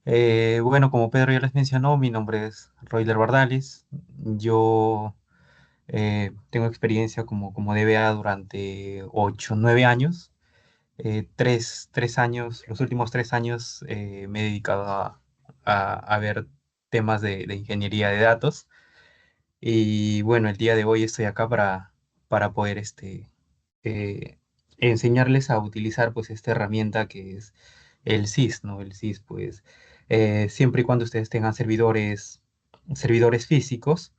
Bueno, como Pedro ya les mencionó, mi nombre es Royler Bardalis. Yo tengo experiencia como DBA durante 8, 9 años. Tres años, los últimos 3 años me he dedicado a ver temas de ingeniería de datos. Y bueno, el día de hoy estoy acá para poder eh, enseñarles a utilizar pues esta herramienta que es el SIS, ¿no? El SIS, pues, siempre y cuando ustedes tengan servidores físicos,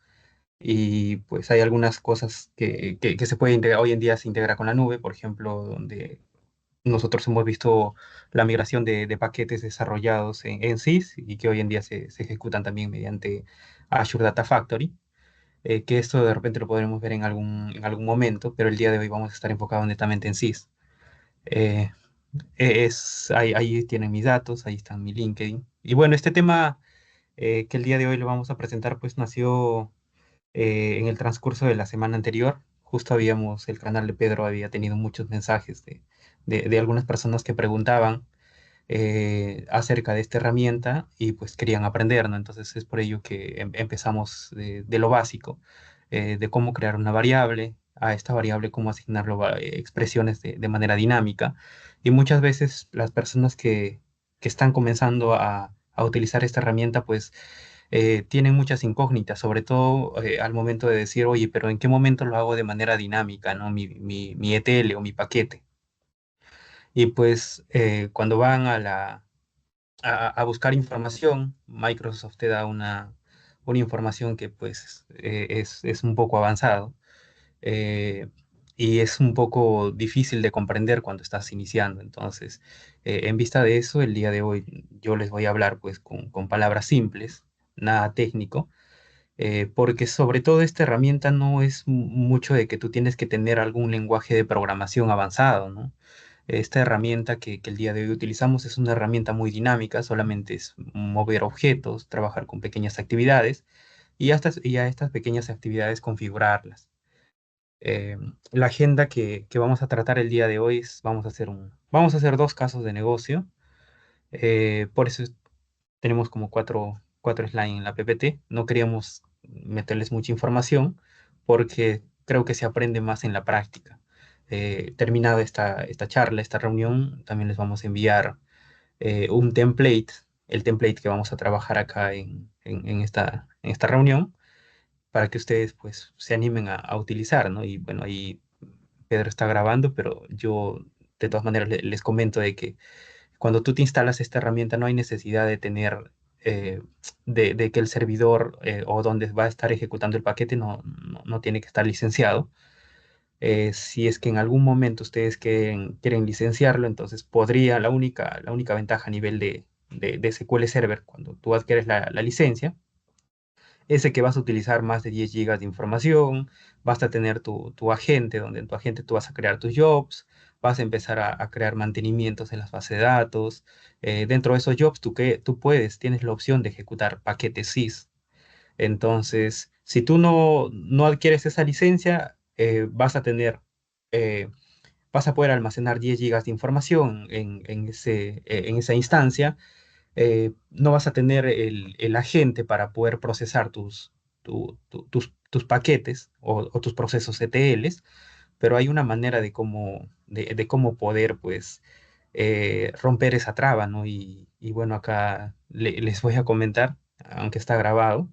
y pues hay algunas cosas que se puede integrar, hoy en día se integra con la nube, por ejemplo, donde nosotros hemos visto la migración de paquetes desarrollados en SIS y que hoy en día se ejecutan también mediante Azure Data Factory. Que esto de repente lo podremos ver en algún momento, pero el día de hoy vamos a estar enfocados netamente en SIS. Eh, ahí tienen mis datos, ahí está mi LinkedIn. Y bueno, este tema que el día de hoy lo vamos a presentar, pues nació en el transcurso de la semana anterior. Justo el canal de Pedro había tenido muchos mensajes de algunas personas que preguntaban acerca de esta herramienta y pues querían aprender, ¿no? Entonces es por ello que empezamos de lo básico, de cómo crear una variable, a esta variable cómo asignarlo expresiones de manera dinámica. Y muchas veces las personas que están comenzando a utilizar esta herramienta, pues tienen muchas incógnitas, sobre todo al momento de decir, oye, pero ¿en qué momento lo hago de manera dinámica, ¿no? Mi ETL o mi paquete. Y pues cuando van a buscar información, Microsoft te da una información que pues es un poco avanzado, eh, y es un poco difícil de comprender cuando estás iniciando. Entonces, en vista de eso, el día de hoy yo les voy a hablar pues con palabras simples, nada técnico, porque sobre todo esta herramienta no es mucho de que tú tienes que tener algún lenguaje de programación avanzado, ¿no? Esta herramienta que el día de hoy utilizamos es una herramienta muy dinámica, solamente es mover objetos, trabajar con pequeñas actividades y a estas pequeñas actividades configurarlas. Eh, la agenda que vamos a tratar el día de hoy es, vamos a hacer dos casos de negocio. Por eso tenemos como cuatro slides en la PPT. No queríamos meterles mucha información porque creo que se aprende más en la práctica. Terminada esta charla, esta reunión, también les vamos a enviar un template, el template que vamos a trabajar acá en esta reunión, para que ustedes pues se animen a utilizar, ¿no? Y bueno, ahí Pedro está grabando, pero yo de todas maneras les comento de que cuando tú te instalas esta herramienta no hay necesidad de tener, de que el servidor o donde va a estar ejecutando el paquete no tiene que estar licenciado. Si es que en algún momento ustedes quieren licenciarlo, entonces la única ventaja a nivel de SQL Server, cuando tú adquieres la licencia, es de que vas a utilizar más de 10 gigas de información, vas a tener tu agente, donde en tu agente tú vas a crear tus jobs, vas a empezar a crear mantenimientos en las bases de datos. Dentro de esos jobs, tienes la opción de ejecutar paquetes sys. Entonces, si tú no adquieres esa licencia, eh, vas a poder almacenar 10 gigas de información en esa instancia. No vas a tener el agente para poder procesar tus paquetes o tus procesos ETLs, pero hay una manera de cómo poder, pues, romper esa traba, ¿no? Y bueno, acá les voy a comentar, aunque está grabado,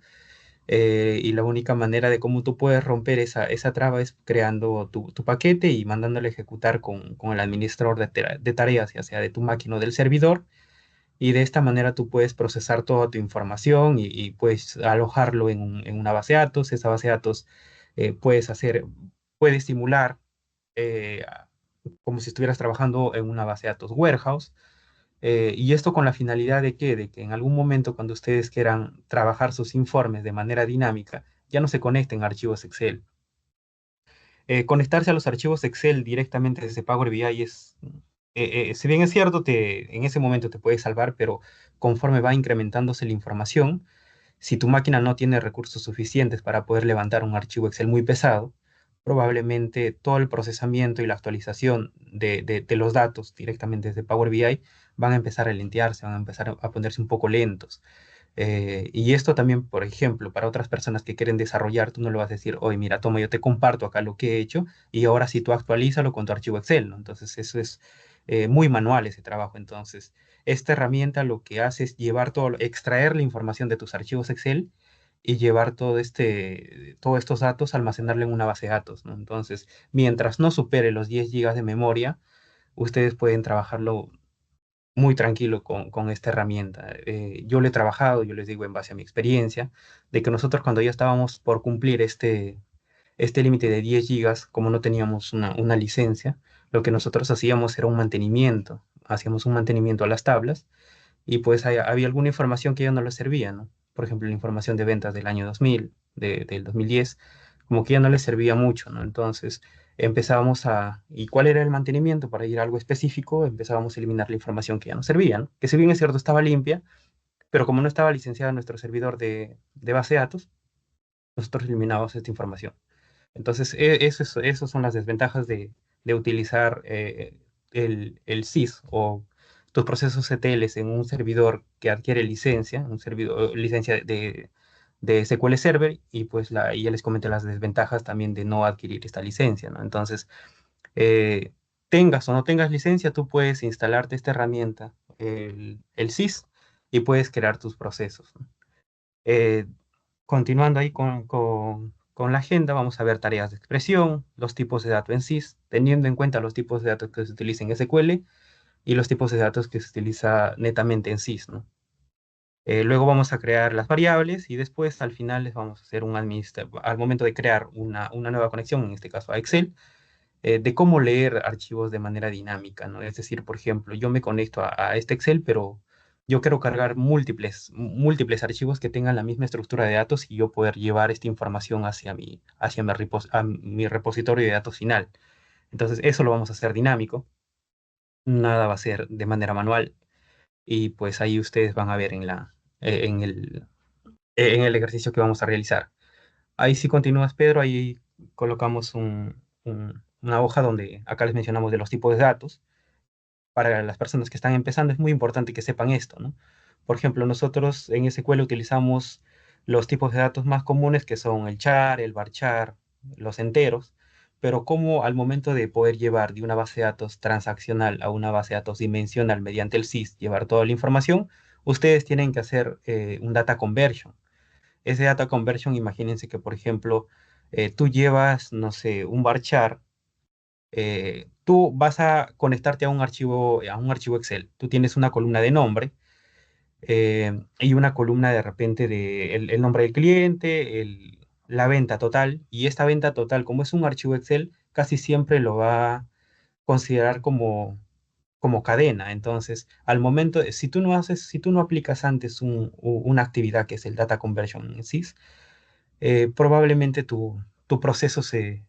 y la única manera de cómo tú puedes romper esa traba es creando tu paquete y mandándole a ejecutar con el administrador de tareas, ya sea de tu máquina o del servidor, y de esta manera tú puedes procesar toda tu información y puedes alojarlo en una base de datos. Esa base de datos puedes simular eh, como si estuvieras trabajando en una base de datos warehouse. Y esto con la finalidad de que, en algún momento cuando ustedes quieran trabajar sus informes de manera dinámica, ya no se conecten a archivos Excel. Conectarse a los archivos Excel directamente desde Power BI si bien es cierto, en ese momento te puede salvar, pero conforme va incrementándose la información, si tu máquina no tiene recursos suficientes para poder levantar un archivo Excel muy pesado, probablemente todo el procesamiento y la actualización de los datos directamente desde Power BI van a empezar a lentearse, van a empezar a ponerse un poco lentos. Y esto también, por ejemplo, para otras personas que quieren desarrollar, tú no le vas a decir, oye, mira, toma, yo te comparto acá lo que he hecho y ahora sí tú actualízalo con tu archivo Excel, ¿no? Entonces, eso es muy manual ese trabajo. Entonces, esta herramienta lo que hace es llevar todo, extraer la información de tus archivos Excel y llevar todos estos datos, almacenarlo en una base de datos, ¿no? Entonces, mientras no supere los 10 gigas de memoria, ustedes pueden trabajarlo muy tranquilo con esta herramienta. Yo lo he trabajado, yo les digo en base a mi experiencia, de que nosotros cuando ya estábamos por cumplir este límite de 10 gigas, como no teníamos una licencia, lo que nosotros hacíamos era un mantenimiento, hacíamos un mantenimiento a las tablas y pues había alguna información que ya no les servía, ¿no? Por ejemplo, la información de ventas del año 2000, del 2010, como que ya no les servía mucho, ¿no? Entonces empezábamos ¿y cuál era el mantenimiento? Para ir a algo específico, empezábamos a eliminar la información que ya no servía, ¿no? Que si bien es cierto estaba limpia, pero como no estaba licenciada en nuestro servidor de base de datos, nosotros eliminábamos esta información. Entonces, esas son las desventajas de utilizar el SIS o tus procesos CTLs en un servidor que adquiere licencia, un servidor, licencia de SQL Server, y pues y ya les comenté las desventajas también de no adquirir esta licencia, ¿no? Entonces, eh, tengas o no tengas licencia, tú puedes instalarte esta herramienta, el SIS, y puedes crear tus procesos, ¿no? Eh, Continuando ahí con la agenda, vamos a ver tareas de expresión, los tipos de datos en SIS, teniendo en cuenta los tipos de datos que se utilizan en SQL y los tipos de datos que se utiliza netamente en SIS, ¿no? Luego vamos a crear las variables y después al final les vamos a hacer al momento de crear una nueva conexión, en este caso a Excel, de cómo leer archivos de manera dinámica, ¿no? Es decir, por ejemplo, yo me conecto a este Excel, pero yo quiero cargar múltiples archivos que tengan la misma estructura de datos y yo poder llevar esta información a mi repositorio de datos final. Entonces, eso lo vamos a hacer dinámico, nada va a ser de manera manual y pues ahí ustedes van a ver eh, en el, en el ejercicio que vamos a realizar. Ahí si continúas, Pedro, ahí colocamos una hoja donde acá les mencionamos de los tipos de datos. Para las personas que están empezando es muy importante que sepan esto, ¿no? Por ejemplo, nosotros en SQL utilizamos los tipos de datos más comunes que son el char, el varchar, los enteros, pero como al momento de poder llevar de una base de datos transaccional a una base de datos dimensional mediante el SIS, llevar toda la información, ustedes tienen que hacer un data conversion. Ese data conversion, imagínense que, por ejemplo, tú llevas, no sé, un varchar, tú vas a conectarte a un archivo Excel. Tú tienes una columna de nombre y una columna de repente de el nombre del cliente, la venta total, y esta venta total, como es un archivo Excel, casi siempre lo va a considerar como cadena. Entonces, al momento, si tú no aplicas antes una actividad que es el data conversion en SIS, probablemente tu proceso se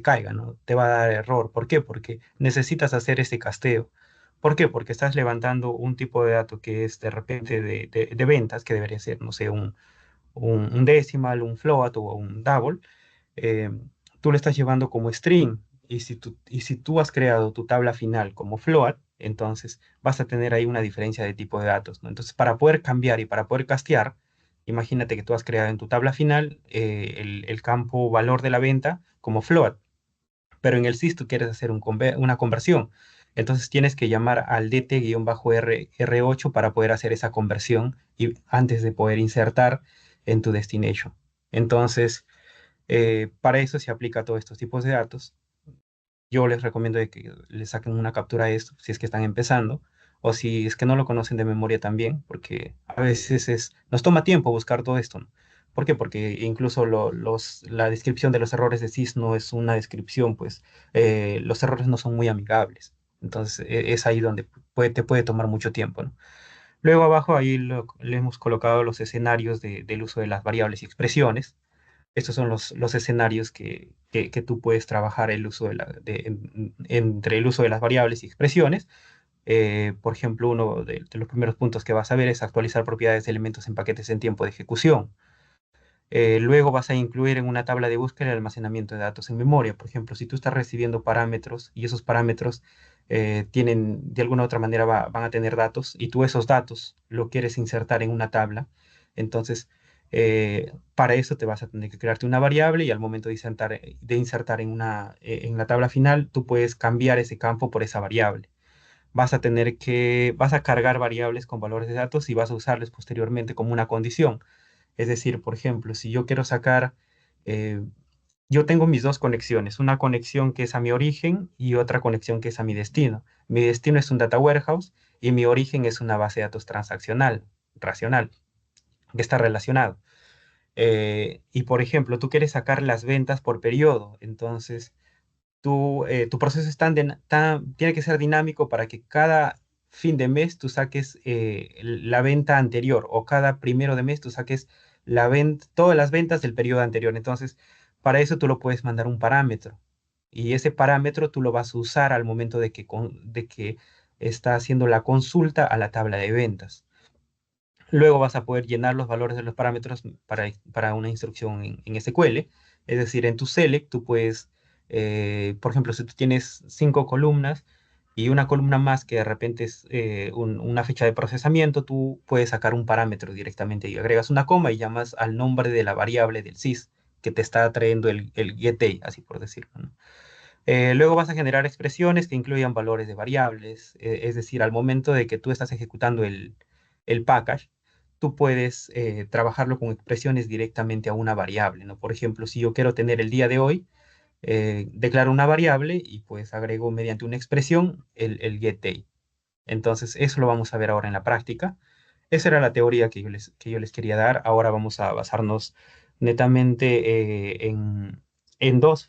caiga, ¿no? Te va a dar error. ¿Por qué? Porque necesitas hacer ese casteo. ¿Por qué? Porque estás levantando un tipo de dato que es de repente de ventas, que debería ser, no sé, un decimal, un float o un double. eh, Tú lo estás llevando como string. Y si tú has creado tu tabla final como float, entonces vas a tener ahí una diferencia de tipo de datos, ¿no? Entonces, para poder cambiar y para poder castear, imagínate que tú has creado en tu tabla final el campo valor de la venta como float, pero en el SIS tú quieres hacer una conversión. Entonces tienes que llamar al DT-R8 para poder hacer esa conversión y antes de poder insertar en tu destination. Entonces, para eso se aplica a todos estos tipos de datos. Yo les recomiendo de que le saquen una captura de esto si es que están empezando o si es que no lo conocen de memoria también, porque a veces nos toma tiempo buscar todo esto, ¿no? ¿Por qué? Porque incluso la descripción de los errores de SIS no es una descripción, pues los errores no son muy amigables. Entonces es ahí donde te puede tomar mucho tiempo, ¿no? Luego abajo ahí le hemos colocado los escenarios del uso de las variables y expresiones. Estos son los escenarios que tú puedes trabajar el uso entre el uso de las variables y expresiones. Por ejemplo, uno de los primeros puntos que vas a ver es actualizar propiedades de elementos en paquetes en tiempo de ejecución. Luego vas a incluir en una tabla de búsqueda el almacenamiento de datos en memoria. Por ejemplo, si tú estás recibiendo parámetros y esos parámetros tienen, de alguna u otra manera van a tener datos y tú esos datos lo quieres insertar en una tabla. Entonces, para eso te vas a tener que crearte una variable y al momento de insertar en la tabla final, tú puedes cambiar ese campo por esa variable. Vas a cargar variables con valores de datos y vas a usarles posteriormente como una condición. Es decir, por ejemplo, si yo quiero sacar, eh, yo tengo mis dos conexiones, una conexión que es a mi origen y otra conexión que es a mi destino. Mi destino es un data warehouse y mi origen es una base de datos transaccional, racional, que está relacionado. Y por ejemplo, tú quieres sacar las ventas por periodo, entonces tu proceso tiene que ser dinámico para que cada fin de mes tú saques la venta anterior o cada primero de mes tú saques todas las ventas del periodo anterior. Entonces, para eso tú lo puedes mandar un parámetro y ese parámetro tú lo vas a usar al momento de que está haciendo la consulta a la tabla de ventas. Luego vas a poder llenar los valores de los parámetros para una instrucción en SQL. Es decir, en tu select tú puedes, por ejemplo, si tú tienes 5 columnas y una columna más que de repente es una fecha de procesamiento, tú puedes sacar un parámetro directamente y agregas una coma y llamas al nombre de la variable del sys que te está trayendo el getDay, así por decirlo, ¿no? Luego vas a generar expresiones que incluyan valores de variables, es decir, al momento de que tú estás ejecutando el package, tú puedes trabajarlo con expresiones directamente a una variable, ¿no? Por ejemplo, si yo quiero tener el día de hoy, declaro una variable y pues agrego mediante una expresión el getDay. Entonces, eso lo vamos a ver ahora en la práctica. Esa era la teoría que yo les quería dar. Ahora vamos a basarnos netamente en dos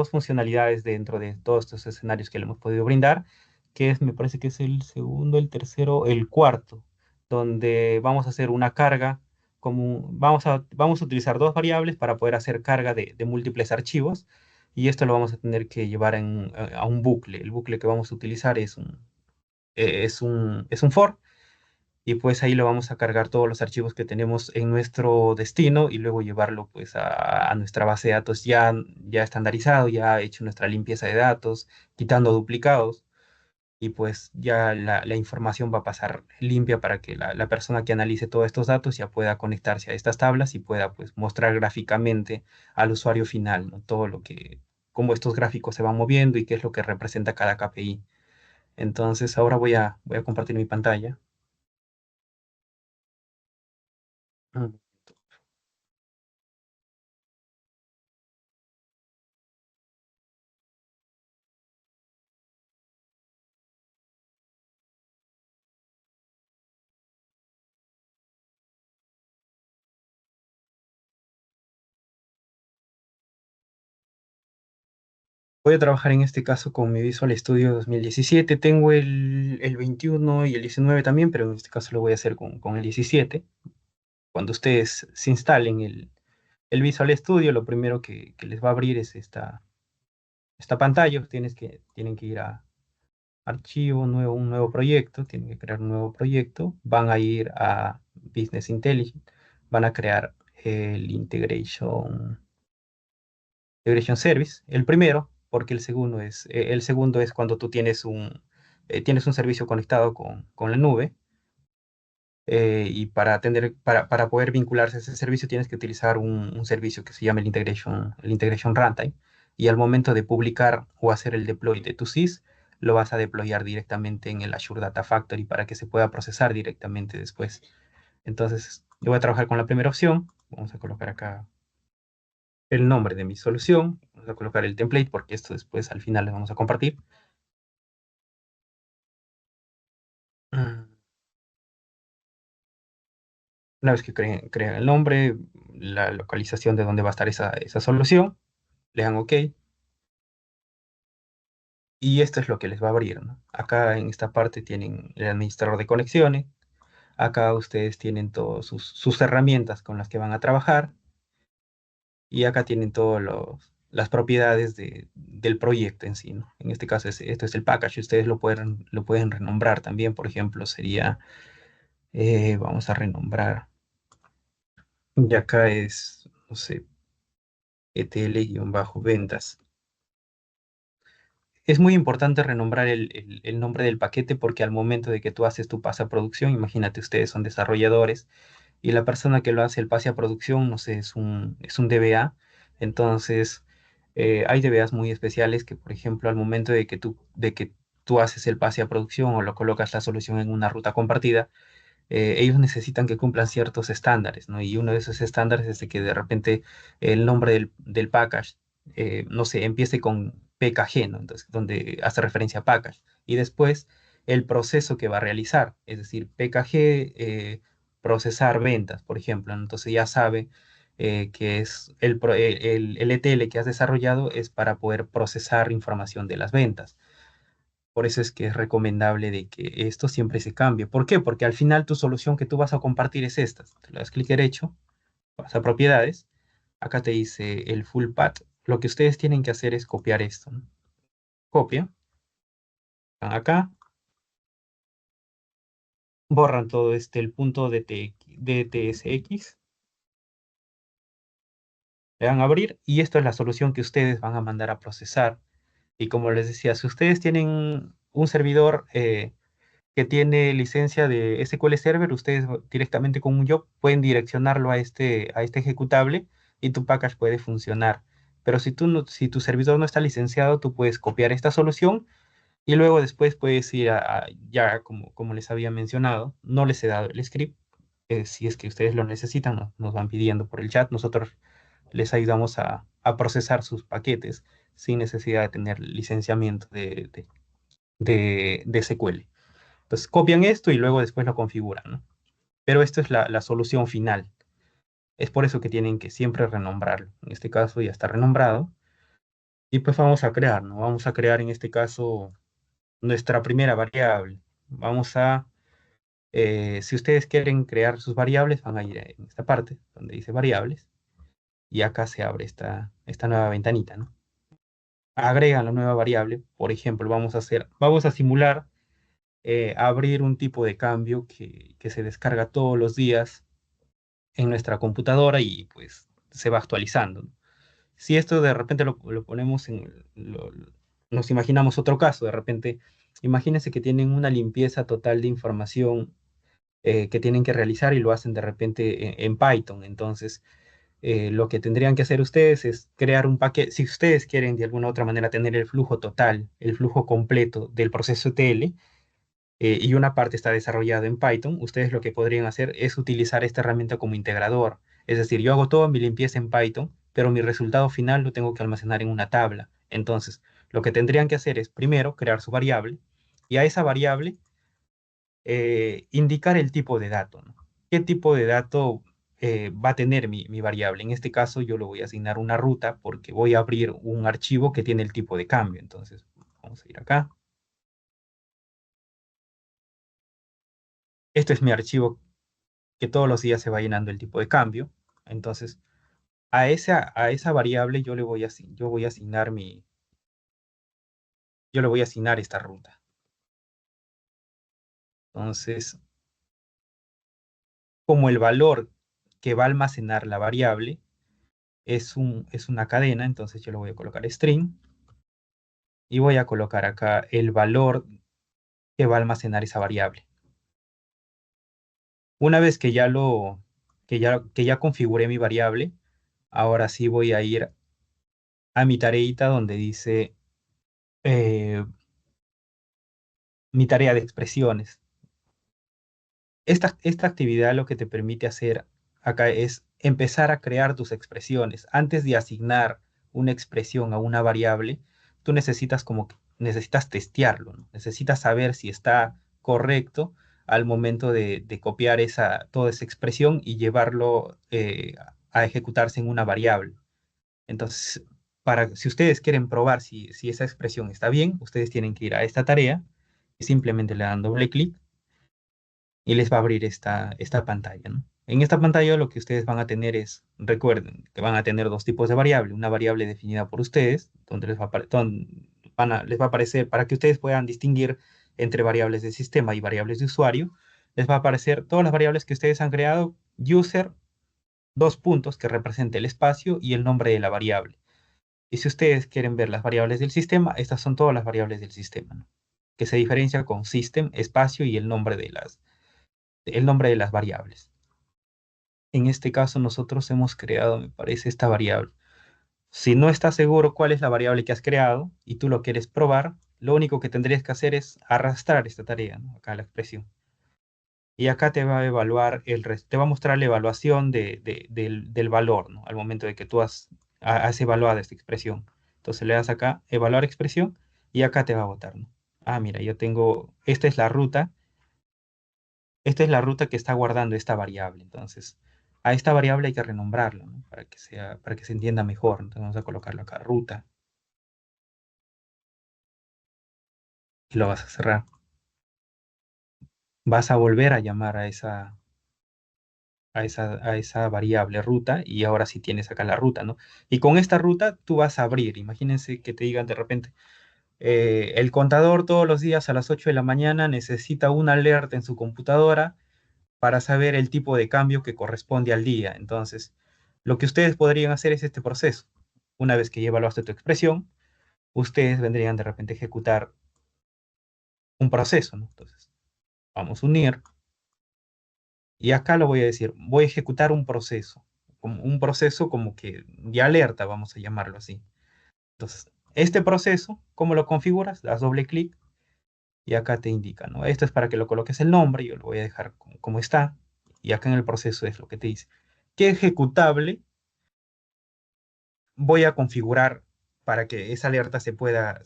funcionalidades dentro de todos estos escenarios que le hemos podido brindar, me parece que es el segundo, el tercero, el cuarto, donde vamos a hacer una carga, vamos a utilizar dos variables para poder hacer carga de múltiples archivos, y esto lo vamos a tener que llevar a un bucle. El bucle que vamos a utilizar es un for y pues ahí lo vamos a cargar todos los archivos que tenemos en nuestro destino y luego llevarlo pues a nuestra base de datos ya estandarizado, ya hecho nuestra limpieza de datos, quitando duplicados y pues ya la información va a pasar limpia para que la persona que analice todos estos datos ya pueda conectarse a estas tablas y pueda pues mostrar gráficamente al usuario final, ¿no? Cómo estos gráficos se van moviendo y qué es lo que representa cada KPI. Entonces ahora voy a compartir mi pantalla. Mm. Voy a trabajar en este caso con mi Visual Studio 2017. Tengo el 21 y el 19 también, pero en este caso lo voy a hacer con el 17. Cuando ustedes se instalen el Visual Studio, lo primero que les va a abrir es esta pantalla. Tienen que ir a Archivo, un nuevo proyecto, tienen que crear un nuevo proyecto. Van a ir a Business Intelligence, van a crear el Integration Service, el primero, porque el segundo es cuando tú tienes un servicio conectado con la nube, y para poder vincularse a ese servicio tienes que utilizar un servicio que se llama el Integration Runtime, y al momento de publicar o hacer el deploy de tu sys, lo vas a deployar directamente en el Azure Data Factory para que se pueda procesar directamente después. Entonces, yo voy a trabajar con la primera opción. Vamos a colocar acá el nombre de mi solución, vamos a colocar el template porque esto después al final les vamos a compartir. Mm, Una vez que creen el nombre, la localización de dónde va a estar esa solución, le dan OK y esto es lo que les va a abrir, ¿no? Acá en esta parte tienen el administrador de conexiones, acá ustedes tienen todas sus herramientas con las que van a trabajar y acá tienen todas las propiedades del proyecto en sí, ¿no? En este caso esto es el package, ustedes lo pueden renombrar también, por ejemplo, vamos a renombrar, y acá es, no sé, ETL-ventas. es muy importante renombrar el nombre del paquete porque al momento de que tú haces tu pase a producción, imagínate ustedes son desarrolladores y la persona que lo hace el pase a producción, no sé, es un DBA. Entonces, hay DBAs muy especiales que, por ejemplo, al momento de que tú haces el pase a producción o lo colocas la solución en una ruta compartida, ellos necesitan que cumplan ciertos estándares, ¿no? Y uno de esos estándares es de que de repente el nombre del package, no sé, empiece con PKG, ¿no? Entonces, donde hace referencia a package. Y después el proceso que va a realizar, es decir, PKG, procesar ventas, por ejemplo, ¿no? Entonces ya sabe que es el ETL que has desarrollado es para poder procesar información de las ventas. Por eso es que es recomendable de que esto siempre se cambie. ¿Por qué? Porque al final tu solución que tú vas a compartir es esta. Te le das clic derecho, vas a propiedades, acá te dice el full path. Lo que ustedes tienen que hacer es copiar esto, ¿no? Copia, van acá, borran todo el punto DTSX, le dan a abrir y esto es la solución que ustedes van a mandar a procesar. Y como les decía, si ustedes tienen un servidor que tiene licencia de SQL Server, ustedes directamente con un job pueden direccionarlo a este ejecutable y tu package puede funcionar. Pero si tu servidor no está licenciado, tú puedes copiar esta solución y luego después puedes ir ya como les había mencionado, no les he dado el script. Si es que ustedes lo necesitan, nos van pidiendo por el chat. Nosotros les ayudamos a procesar sus paquetes sin necesidad de tener licenciamiento de SQL. Entonces copian esto y luego después lo configuran, ¿no? Pero esto es la solución final. Es por eso que tienen que siempre renombrarlo. En este caso ya está renombrado. Y pues vamos a crear, ¿no? Vamos a crear en este caso nuestra primera variable. Si ustedes quieren crear sus variables, van a ir en esta parte donde dice variables. Y acá se abre esta nueva ventanita, ¿no? Agregan la nueva variable. Por ejemplo, vamos a simular abrir un tipo de cambio que se descarga todos los días en nuestra computadora y pues se va actualizando, ¿no? Si esto de repente lo ponemos nos imaginamos otro caso, de repente, imagínense que tienen una limpieza total de información que tienen que realizar y lo hacen de repente en Python. Entonces, lo que tendrían que hacer ustedes es crear un paquete, si ustedes quieren de alguna u otra manera tener el flujo total, el flujo completo del proceso ETL, y una parte está desarrollada en Python, ustedes lo que podrían hacer es utilizar esta herramienta como integrador. Es decir, yo hago toda mi limpieza en Python, pero mi resultado final lo tengo que almacenar en una tabla. Entonces, lo que tendrían que hacer es primero crear su variable y a esa variable indicar el tipo de dato, ¿no? ¿Qué tipo de dato va a tener mi variable? En este caso, yo le voy a asignar una ruta porque voy a abrir un archivo que tiene el tipo de cambio. Entonces, vamos a ir acá. Este es mi archivo que todos los días se va llenando el tipo de cambio. Entonces, a esa variable yo le voy a asignar esta ruta. Entonces, como el valor que va a almacenar la variable es una cadena, entonces yo le voy a colocar string y voy a colocar acá el valor que va a almacenar esa variable. Una vez que ya configuré mi variable, ahora sí voy a ir a mi tareita donde dice eh, mi tarea de expresiones. Esta actividad lo que te permite hacer acá es empezar a crear tus expresiones. Antes de asignar una expresión a una variable, tú necesitas testearlo, ¿no? Necesitas saber si está correcto al momento de copiar toda esa expresión y llevarlo a ejecutarse en una variable. Entonces, si ustedes quieren probar si esa expresión está bien, ustedes tienen que ir a esta tarea y simplemente le dan doble clic y les va a abrir esta pantalla, ¿no? En esta pantalla lo que ustedes van a tener recuerden que van a tener dos tipos de variable, una variable definida por ustedes, donde les va a aparecer, para que ustedes puedan distinguir entre variables de sistema y variables de usuario, les va a aparecer todas las variables que ustedes han creado, user, dos puntos que representa el espacio y el nombre de la variable. Y si ustedes quieren ver las variables del sistema, estas son todas las variables del sistema, ¿no? Que se diferencia con system, espacio y el nombre de las variables. En este caso, nosotros hemos creado, me parece, esta variable. Si no estás seguro cuál es la variable que has creado y tú lo quieres probar, lo único que tendrías que hacer es arrastrar esta tarea, ¿no? Acá la expresión. Y acá te va a evaluar te va a mostrar la evaluación del valor, ¿no? Al momento de que tú has evaluado esta expresión. Entonces le das acá, evaluar expresión, y acá te va a botar, ¿no? Ah, mira, yo tengo, esta es la ruta que está guardando esta variable. Entonces, a esta variable hay que renombrarla, ¿no? Para que se entienda mejor. Entonces vamos a colocarlo acá, ruta, y lo vas a cerrar. Vas a volver a llamar a esa variable ruta, y ahora sí tienes acá la ruta, ¿no? Y con esta ruta tú vas a abrir. Imagínense que te digan de repente, el contador todos los días a las 8 de la mañana necesita una alerta en su computadora para saber el tipo de cambio que corresponde al día. Entonces, lo que ustedes podrían hacer es este proceso. Una vez que ya evaluaste tu expresión, ustedes vendrían de repente a ejecutar un proceso, ¿no? Entonces, vamos a unir, y acá lo voy a decir, voy a ejecutar un proceso como que de alerta, vamos a llamarlo así. Entonces, este proceso, ¿cómo lo configuras? Das doble clic y acá te indica, ¿no? Esto es para que lo coloques el nombre, yo lo voy a dejar como está, y acá en el proceso es lo que te dice. ¿Qué ejecutable voy a configurar para que esa alerta se pueda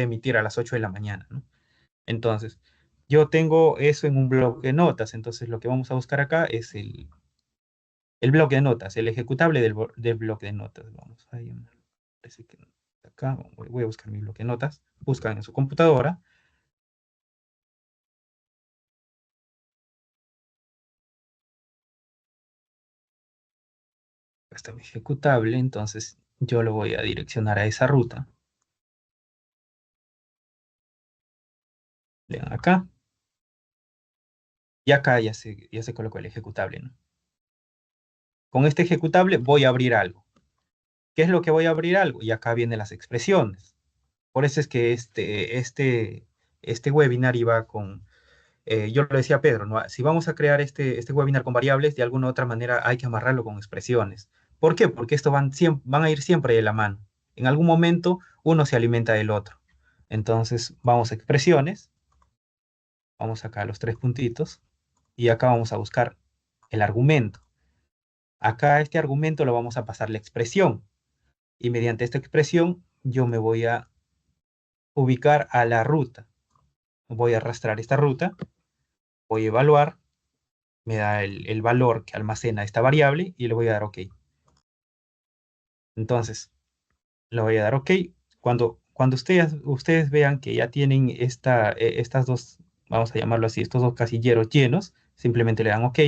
emitir a las 8 de la mañana, ¿no? Entonces, yo tengo eso en un bloque de notas, entonces lo que vamos a buscar acá es el bloque de notas, el ejecutable del bloque de notas. Vamos a llamar, parece que acá, voy a buscar mi bloque de notas, buscan en su computadora, está mi ejecutable, entonces yo lo voy a direccionar a esa ruta. Le dan acá, y acá ya se colocó el ejecutable, ¿no? Con este ejecutable voy a abrir algo. ¿Qué es lo que voy a abrir algo? Y acá vienen las expresiones. Por eso es que este webinar iba con, yo lo decía a Pedro, ¿no? Si vamos a crear este webinar con variables, de alguna u otra manera hay que amarrarlo con expresiones. ¿Por qué? Porque esto van a ir siempre de la mano. En algún momento uno se alimenta del otro. Entonces vamos a expresiones, vamos acá a los tres puntitos, y acá vamos a buscar el argumento. Acá a este argumento lo vamos a pasar la expresión, y mediante esta expresión yo me voy a ubicar a la ruta. Voy a arrastrar esta ruta, voy a evaluar, me da el valor que almacena esta variable y le voy a dar OK. Entonces, le voy a dar OK. Cuando ustedes vean que ya tienen estas dos, vamos a llamarlo así, estos dos casilleros llenos, simplemente le dan OK,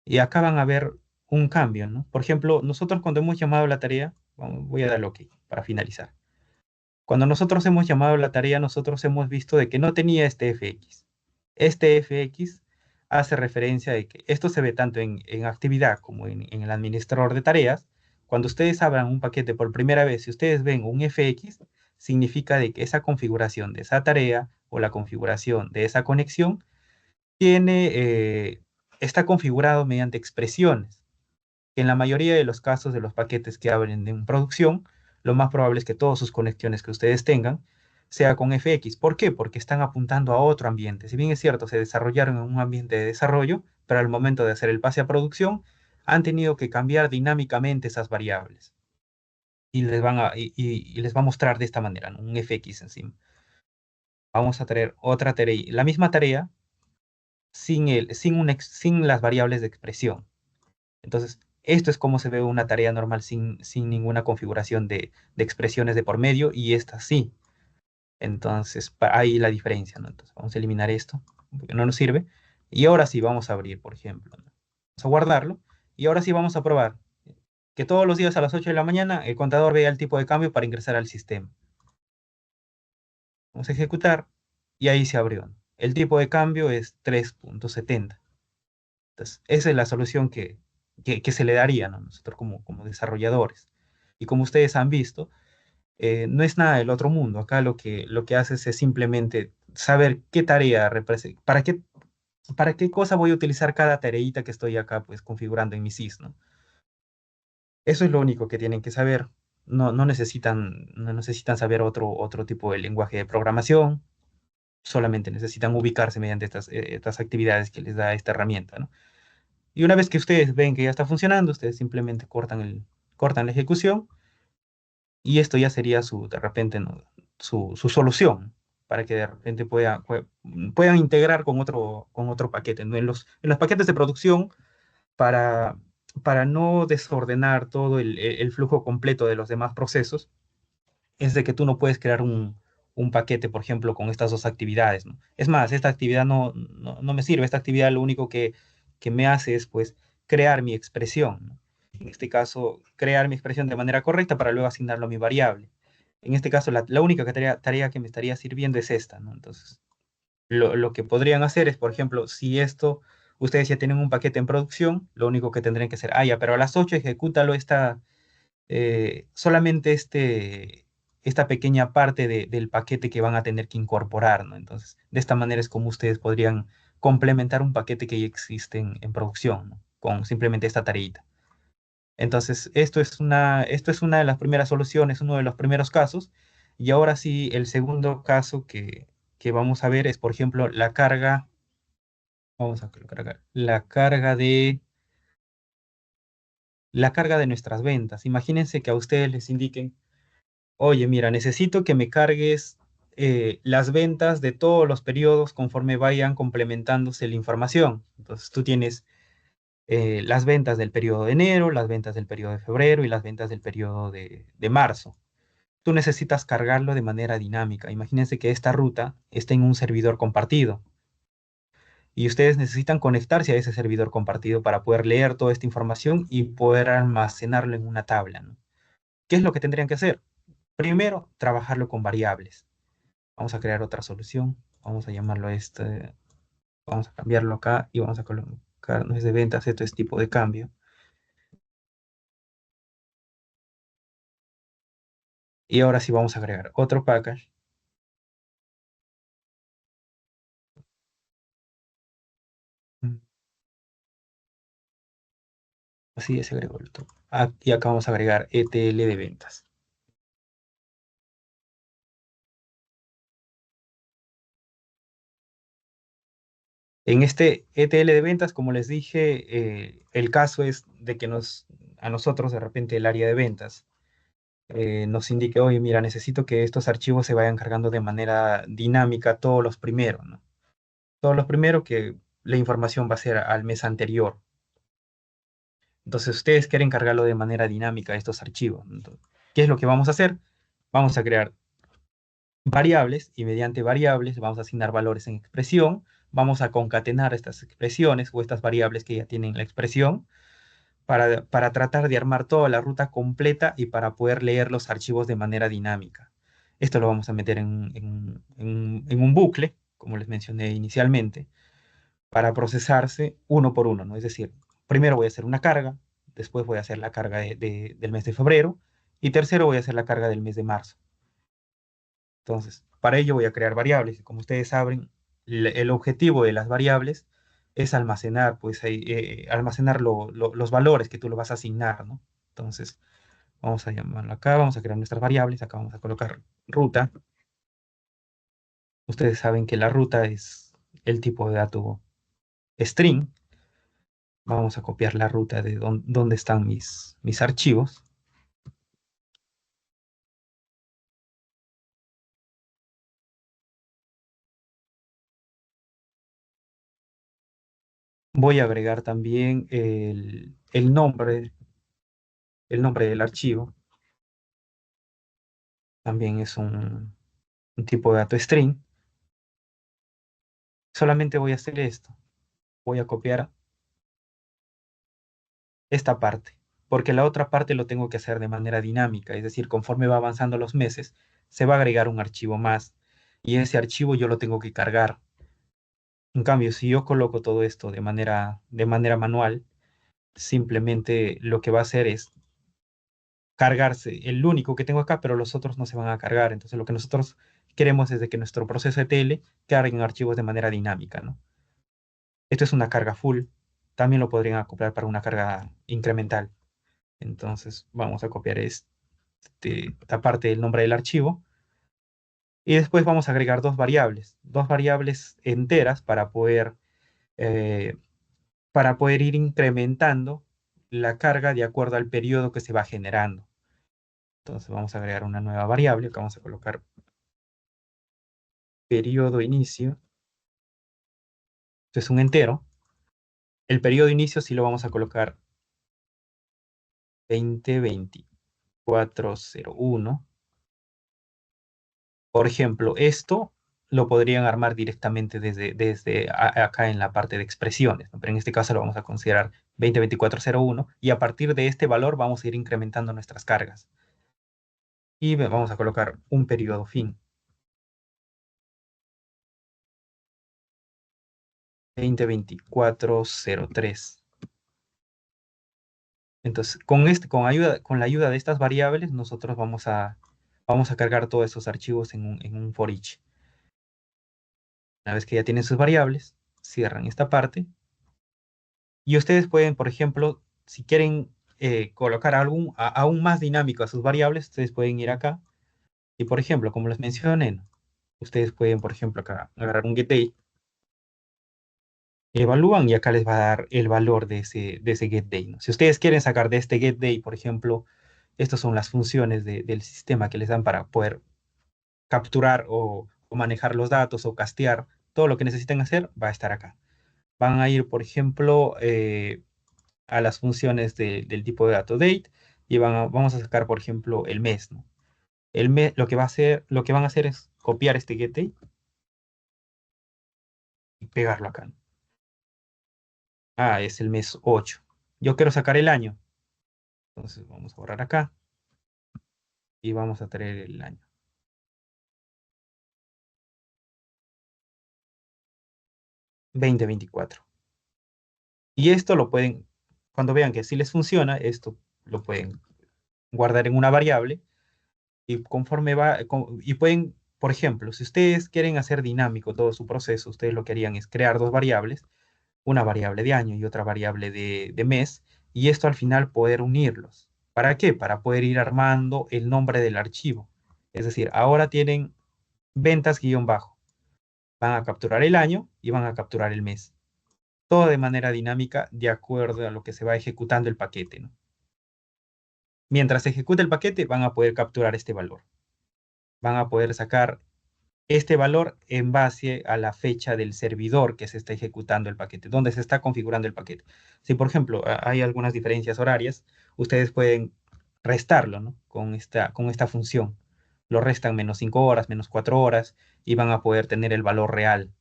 y acá van a ver un cambio, ¿no? Por ejemplo, nosotros cuando hemos llamado la tarea, voy a darle OK para finalizar. Cuando nosotros hemos llamado la tarea, nosotros hemos visto de que no tenía este fx. Este fx hace referencia de que esto se ve tanto en actividad como en el administrador de tareas. Cuando ustedes abran un paquete por primera vez, si ustedes ven un fx, significa de que esa configuración de esa tarea o la configuración de esa conexión tiene, está configurado mediante expresiones. En la mayoría de los casos de los paquetes que abren en producción, lo más probable es que todas sus conexiones que ustedes tengan sea con FX. ¿Por qué? Porque están apuntando a otro ambiente. Si bien es cierto, se desarrollaron en un ambiente de desarrollo, pero al momento de hacer el pase a producción, han tenido que cambiar dinámicamente esas variables. Y les va a mostrar de esta manera, ¿no? Un FX encima. Vamos a tener otra tarea, la misma tarea, sin las variables de expresión. Entonces, esto es como se ve una tarea normal sin ninguna configuración de expresiones de por medio, y esta sí. Entonces, ahí la diferencia, ¿no? Entonces, vamos a eliminar esto, porque no nos sirve. Y ahora sí vamos a abrir, por ejemplo, ¿no? Vamos a guardarlo. Y ahora sí vamos a probar que todos los días a las 8 de la mañana el contador vea el tipo de cambio para ingresar al sistema. Vamos a ejecutar y ahí se abrió, ¿no? El tipo de cambio es 3.70. Entonces, esa es la solución que se le daría, ¿no? Nosotros como desarrolladores. Y como ustedes han visto, no es nada del otro mundo. Acá lo que haces es simplemente saber qué tarea representa, para qué cosa voy a utilizar cada tareita que estoy acá pues configurando en mi SIS, ¿no? Eso es lo único que tienen que saber. No necesitan saber otro tipo de lenguaje de programación, solamente necesitan ubicarse mediante estas actividades que les da esta herramienta, ¿no? Y una vez que ustedes ven que ya está funcionando, ustedes simplemente cortan la ejecución y esto ya sería de repente, ¿no? su solución para que de repente puedan integrar con otro paquete, ¿no? En los paquetes de producción, para, para no desordenar todo el flujo completo de los demás procesos, es de que tú no puedes crear un paquete, por ejemplo, con estas dos actividades, ¿no? Es más, esta actividad no me sirve. Esta actividad lo único que me hace es, pues, crear mi expresión, ¿no? En este caso, crear mi expresión de manera correcta para luego asignarlo a mi variable. En este caso, la única tarea que me estaría sirviendo es esta, ¿no? Entonces, lo que podrían hacer es, por ejemplo, si ustedes ya tienen un paquete en producción, lo único que tendrían que hacer, ya, pero a las 8 ejecútalo solamente esta pequeña parte del paquete que van a tener que incorporar, ¿no? Entonces, de esta manera es como ustedes podrían complementar un paquete que ya existe en producción, ¿no? Con simplemente esta tareita. Entonces, esto es una de las primeras soluciones, uno de los primeros casos. Y ahora sí, el segundo caso que vamos a ver es, por ejemplo, vamos a colocar acá, la carga de nuestras ventas. Imagínense que a ustedes les indiquen: oye, mira, necesito que me cargues las ventas de todos los periodos conforme vayan complementándose la información. Entonces tú tienes las ventas del periodo de enero, las ventas del periodo de febrero y las ventas del periodo de marzo. Tú necesitas cargarlo de manera dinámica. Imagínense que esta ruta está en un servidor compartido y ustedes necesitan conectarse a ese servidor compartido para poder leer toda esta información y poder almacenarlo en una tabla, ¿no? ¿Qué es lo que tendrían que hacer? Primero, trabajarlo con variables. Vamos a crear otra solución. Vamos a llamarlo vamos a cambiarlo acá y vamos a colocar, no es de ventas, esto es tipo de cambio. Y ahora sí vamos a agregar otro package. Mm, Así ya se agregó el otro. Y acá vamos a agregar ETL de ventas. En este ETL de ventas, como les dije, el caso es de que a nosotros, de repente, el área de ventas nos indique: oye, mira, necesito que estos archivos se vayan cargando de manera dinámica todos los primeros, ¿no? Todos los primeros, que la información va a ser al mes anterior. Entonces, ustedes quieren cargarlo de manera dinámica estos archivos. Entonces, ¿qué es lo que vamos a hacer? Vamos a crear variables y mediante variables vamos a asignar valores en expresión. Vamos a concatenar estas expresiones o estas variables que ya tienen la expresión para tratar de armar toda la ruta completa y para poder leer los archivos de manera dinámica. Esto lo vamos a meter en un bucle, como les mencioné inicialmente, para procesarse uno por uno, ¿no? Es decir, primero voy a hacer una carga, después voy a hacer la carga del mes de febrero y tercero voy a hacer la carga del mes de marzo. Entonces, para ello voy a crear variables. Y como ustedes saben, el objetivo de las variables es almacenar, pues, almacenar los valores que tú lo vas a asignar, ¿no? Entonces, vamos a llamarlo acá, vamos a crear nuestras variables, acá vamos a colocar ruta. Ustedes saben que la ruta es el tipo de dato string. Vamos a copiar la ruta de donde están mis archivos. Voy a agregar también el nombre del archivo. También es un tipo de dato string. Solamente voy a hacer esto. Voy a copiar esta parte, porque la otra parte lo tengo que hacer de manera dinámica. Es decir, conforme va avanzando los meses, se va a agregar un archivo más y ese archivo yo lo tengo que cargar. En cambio, si yo coloco todo esto de manera manual, simplemente lo que va a hacer es cargarse el único que tengo acá, pero los otros no se van a cargar. Entonces lo que nosotros queremos es de que nuestro proceso de TL cargue en archivos de manera dinámica, ¿no? Esto es una carga full. También lo podrían acoplar para una carga incremental. Entonces vamos a copiar esta parte del nombre del archivo. Y después vamos a agregar dos variables enteras eh, para poder ir incrementando la carga de acuerdo al periodo que se va generando. Entonces vamos a agregar una nueva variable que vamos a colocar periodo inicio. Esto es un entero. El periodo inicio sí lo vamos a colocar 202401. Por ejemplo, esto lo podrían armar directamente desde acá en la parte de expresiones, ¿no? Pero en este caso lo vamos a considerar 202401 y a partir de este valor vamos a ir incrementando nuestras cargas. Y vamos a colocar un periodo fin. 202403. Entonces, con la ayuda de estas variables, nosotros vamos a cargar todos esos archivos en un for each. Una vez que ya tienen sus variables, cierran esta parte. Y ustedes pueden, por ejemplo, si quieren colocar aún más dinámico a sus variables, ustedes pueden ir acá. Y, por ejemplo, como les mencioné, ¿no? Ustedes pueden, por ejemplo, acá agarrar un getDate, evalúan y acá les va a dar el valor de ese getDate, ¿no? Si ustedes quieren sacar de este getDate, por ejemplo, estas son las funciones del sistema que les dan para poder capturar o manejar los datos o castear, todo lo que necesiten hacer va a estar acá. Van a ir, por ejemplo, a las funciones del tipo de dato date y vamos a sacar, por ejemplo, el mes, ¿no? El mes, lo que van a hacer es copiar este getDate y pegarlo acá, ¿no? Ah, es el mes 8. Yo quiero sacar el año. Entonces vamos a borrar acá y vamos a traer el año. 2024. Y esto lo pueden, cuando vean que sí les funciona, esto lo pueden guardar en una variable y conforme y pueden, por ejemplo, si ustedes quieren hacer dinámico todo su proceso, ustedes lo que harían es crear dos variables, una variable de año y otra variable de mes, y esto al final poder unirlos. ¿Para qué? Para poder ir armando el nombre del archivo. Es decir, ahora tienen ventas guión bajo. Van a capturar el año y van a capturar el mes. Todo de manera dinámica de acuerdo a lo que se va ejecutando el paquete, ¿no? Mientras se ejecute el paquete, van a poder capturar este valor. Van a poder sacar este valor en base a la fecha del servidor que se está ejecutando el paquete, donde se está configurando el paquete. Si, por ejemplo, hay algunas diferencias horarias, ustedes pueden restarlo, ¿no? Con esta función. Lo restan menos 5 horas, menos 4 horas y van a poder tener el valor real.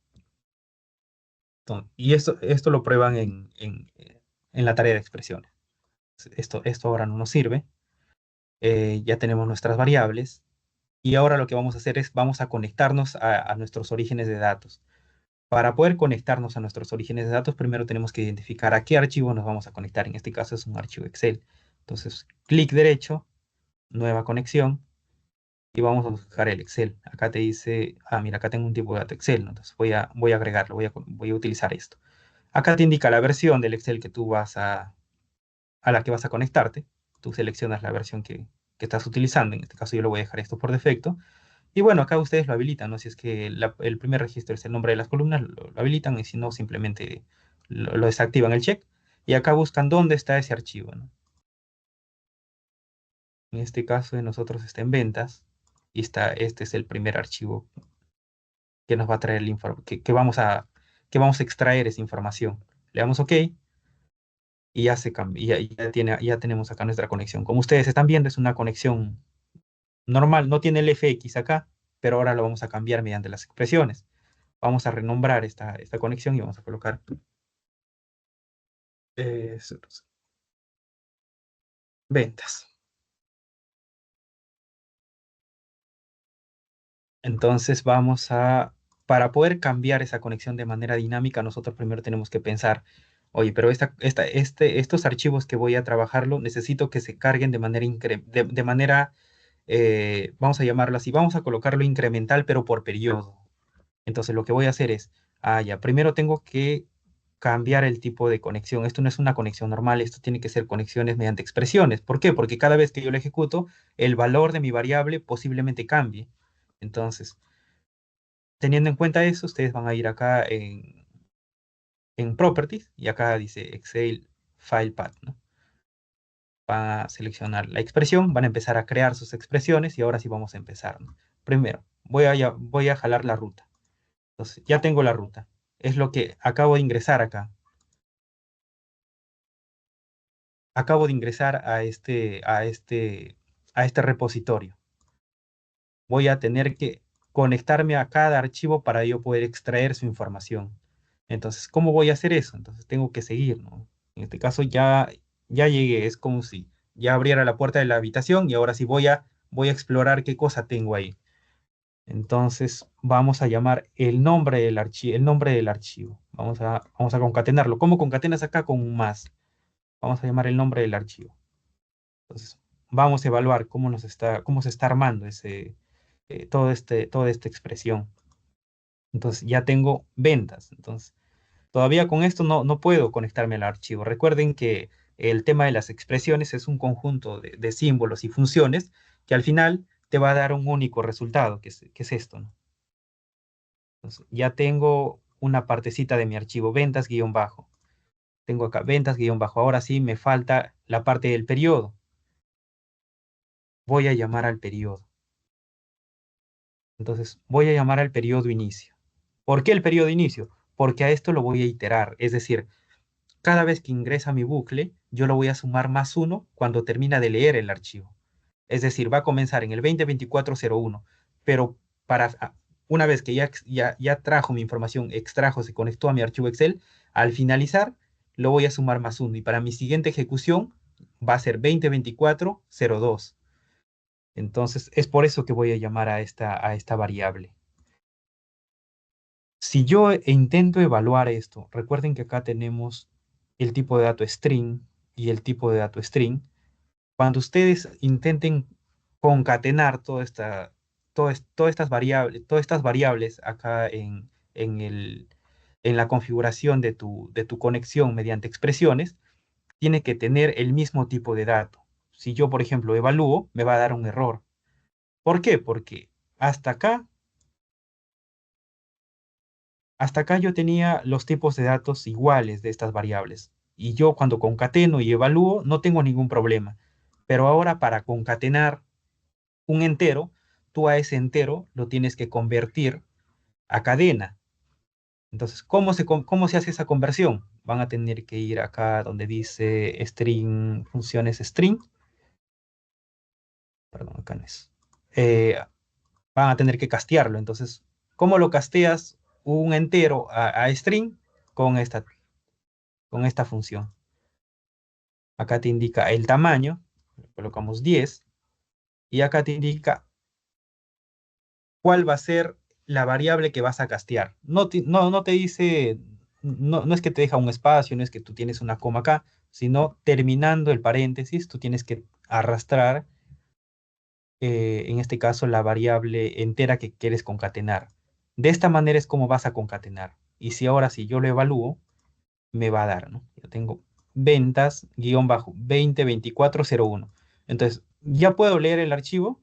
Y esto lo prueban en la tarea de expresiones. Esto ahora no nos sirve. Ya tenemos nuestras variables. Y ahora lo que vamos a hacer es, vamos a conectarnos a nuestros orígenes de datos. Para poder conectarnos a nuestros orígenes de datos, primero tenemos que identificar a qué archivo nos vamos a conectar. En este caso es un archivo Excel. Entonces, clic derecho, nueva conexión, y vamos a buscar el Excel. Acá te dice, mira, acá tengo un tipo de dato Excel, ¿no? Entonces voy a agregarlo, voy a utilizar esto. Acá te indica la versión del Excel que tú a la que vas a conectarte. Tú seleccionas la versión que estás utilizando. En este caso yo lo voy a dejar esto por defecto. Y bueno, acá ustedes lo habilitan, ¿no? Si es que el primer registro es el nombre de las columnas, lo habilitan y si no, simplemente lo desactivan el check. Y acá buscan dónde está ese archivo, ¿no? En este caso de nosotros está en ventas y este es el primer archivo que nos va a traer el informe, que vamos a extraer esa información. Le damos OK y ya se cambia, ya tenemos acá nuestra conexión. Como ustedes están viendo, es una conexión normal, no tiene el FX acá, pero ahora lo vamos a cambiar mediante las expresiones. Vamos a renombrar esta conexión y vamos a colocar eh, ventas. Entonces para poder cambiar esa conexión de manera dinámica, nosotros primero tenemos que pensar, Oye, pero estos archivos que voy a trabajarlo, necesito que se carguen de manera, de manera vamos a llamarlo así, vamos a colocarlo incremental, pero por periodo. Entonces lo que voy a hacer es, ya, primero tengo que cambiar el tipo de conexión. Esto no es una conexión normal, esto tiene que ser conexiones mediante expresiones. ¿Por qué? Porque cada vez que yo lo ejecuto, el valor de mi variable posiblemente cambie. Entonces, teniendo en cuenta eso, ustedes van a ir acá en Properties y acá dice Excel File Path, ¿no? Van a seleccionar la expresión, van a empezar a crear sus expresiones y ahora sí vamos a empezar, ¿no? Primero, voy a jalar la ruta. Entonces, ya tengo la ruta. Es lo que acabo de ingresar acá. Acabo de ingresar a este repositorio. Voy a tener que conectarme a cada archivo para yo poder extraer su información. Entonces, ¿cómo voy a hacer eso? Entonces, tengo que seguir, ¿no? En este caso ya llegué, es como si ya abriera la puerta de la habitación y ahora sí voy a explorar qué cosa tengo ahí. Entonces, vamos a llamar el nombre del archivo. Vamos a concatenarlo. ¿Cómo concatenas acá con un más? Vamos a llamar el nombre del archivo. Entonces, vamos a evaluar cómo se está armando toda esta expresión. Entonces, ya tengo ventas. Entonces, todavía con esto no puedo conectarme al archivo. Recuerden que el tema de las expresiones es un conjunto de símbolos y funciones que al final te va a dar un único resultado, que es esto, ¿no? Entonces, ya tengo una partecita de mi archivo, ventas guión bajo. Tengo acá ventas guión bajo. Ahora sí me falta la parte del periodo. Voy a llamar al periodo. Entonces, voy a llamar al periodo inicio. ¿Por qué el periodo inicio? Porque a esto lo voy a iterar. Es decir, cada vez que ingresa mi bucle, yo lo voy a sumar más uno cuando termina de leer el archivo. Es decir, va a comenzar en el 2024-01, pero una vez que ya trajo mi información, extrajo, se conectó a mi archivo Excel, al finalizar lo voy a sumar más uno y para mi siguiente ejecución va a ser 2024-02. Entonces, es por eso que voy a llamar a esta variable. Si yo intento evaluar esto, recuerden que acá tenemos el tipo de dato string y el tipo de dato string. Cuando ustedes intenten concatenar todas estas variables acá en la configuración de tu conexión mediante expresiones, tiene que tener el mismo tipo de dato. Si yo, por ejemplo, evalúo, me va a dar un error. ¿Por qué? Porque hasta acá Hasta acá yo tenía los tipos de datos iguales de estas variables. Y yo cuando concateno y evalúo no tengo ningún problema. Pero ahora para concatenar un entero, tú a ese entero lo tienes que convertir a cadena. Entonces, cómo se hace esa conversión? Van a tener que ir acá donde dice string, funciones string. Perdón, acá no es. Eh, Van a tener que castearlo. Entonces, ¿cómo lo casteas un entero a string? Con con esta función. Acá te indica el tamaño, colocamos 10, y acá te indica cuál va a ser la variable que vas a castear. No te dice, no es que te deja un espacio, no es que tú tienes una coma acá, sino terminando el paréntesis, tú tienes que arrastrar, en este caso, la variable entera que quieres concatenar. De esta manera es como vas a concatenar. Y si yo lo evalúo, me va a dar, ¿no? Yo tengo ventas, guión bajo, 202401. Entonces, ¿ya puedo leer el archivo?